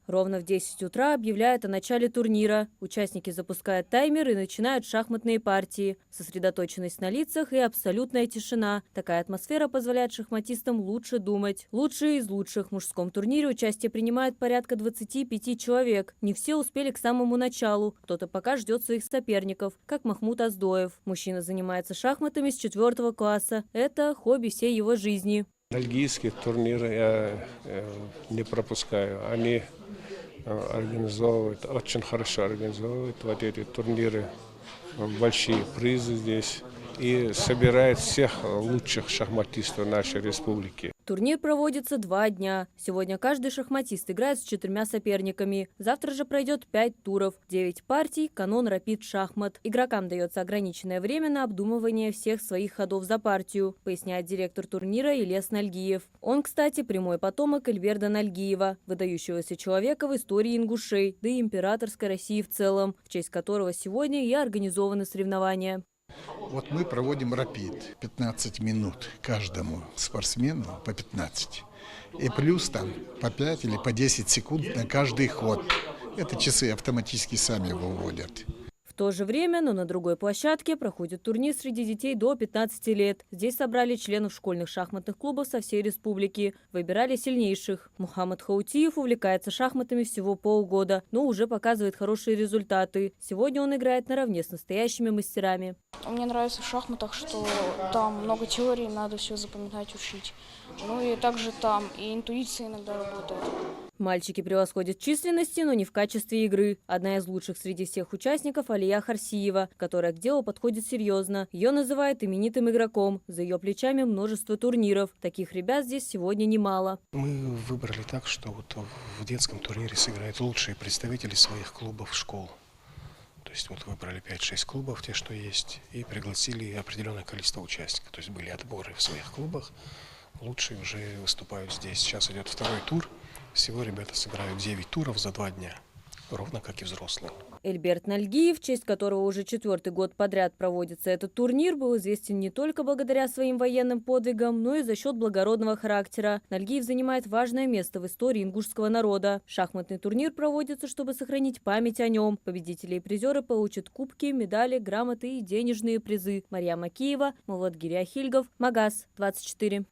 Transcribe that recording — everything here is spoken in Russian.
Ровно в 10 утра объявляют о начале турнира. Участники запускают таймер и начинают шахматные партии. Сосредоточенность на лицах и абсолютная тишина. Такая атмосфера позволяет шахматистам лучше думать. Лучшие из лучших в мужском турнире участие принимают порядка 25 человек. Не все успели к самому началу. Кто-то пока ждет своих соперников, как Махмуд Аздоев. Мужчина занимается шахматами с 4 класса. Это хобби всей его жизни. Бельгийские турниры я не пропускаю. Они организовывают, очень хорошо организовывают вот эти турниры, большие призы здесь и собирают всех лучших шахматистов нашей республики. Турнир проводится 2 дня. Сегодня каждый шахматист играет с 4 соперниками. Завтра же пройдет 5 туров, 9 партий, канон рапид шахмат. Игрокам дается ограниченное время на обдумывание всех своих ходов за партию, поясняет директор турнира Ильяс Нальгиев. Он, кстати, прямой потомок Эльберда Нальгиева, выдающегося человека в истории ингушей, да и императорской России в целом, в честь которого сегодня и организованы соревнования. Вот мы проводим рапид, 15 минут каждому спортсмену по 15. И плюс там по 5 или по 10 секунд на каждый ход. Это часы автоматически сами выводят. В то же время, но на другой площадке, проходит турнир среди детей до 15 лет. Здесь собрали членов школьных шахматных клубов со всей республики. Выбирали сильнейших. Мухаммад Хаутиев увлекается шахматами всего полгода, но уже показывает хорошие результаты. Сегодня он играет наравне с настоящими мастерами. Мне нравится в шахматах, что там много теорий, надо все запоминать, учить. Ну и также там и интуиция иногда работает. Мальчики превосходят в численности, но не в качестве игры. Одна из лучших среди всех участников – Алия Харсиева, которая к делу подходит серьезно. Ее называют именитым игроком. За ее плечами множество турниров. Таких ребят здесь сегодня немало. Мы выбрали так, что вот в детском турнире сыграют лучшие представители своих клубов, школ. То есть вот выбрали 5-6 клубов, те, что есть, и пригласили определенное количество участников. То есть были отборы в своих клубах. Лучшие уже выступают здесь. Сейчас идет второй тур. Всего ребята сыграют 9 туров за 2 дня, ровно как и взрослые. Эльберд Нальгиев, в честь которого уже 4-й год подряд проводится этот турнир, был известен не только благодаря своим военным подвигам, но и за счет благородного характера. Нальгиев занимает важное место в истории ингушского народа. Шахматный турнир проводится, чтобы сохранить память о нем. Победители и призеры получат кубки, медали, грамоты и денежные призы. Мария Макеева, Мавладгиря Хильгов, Магаз, 24.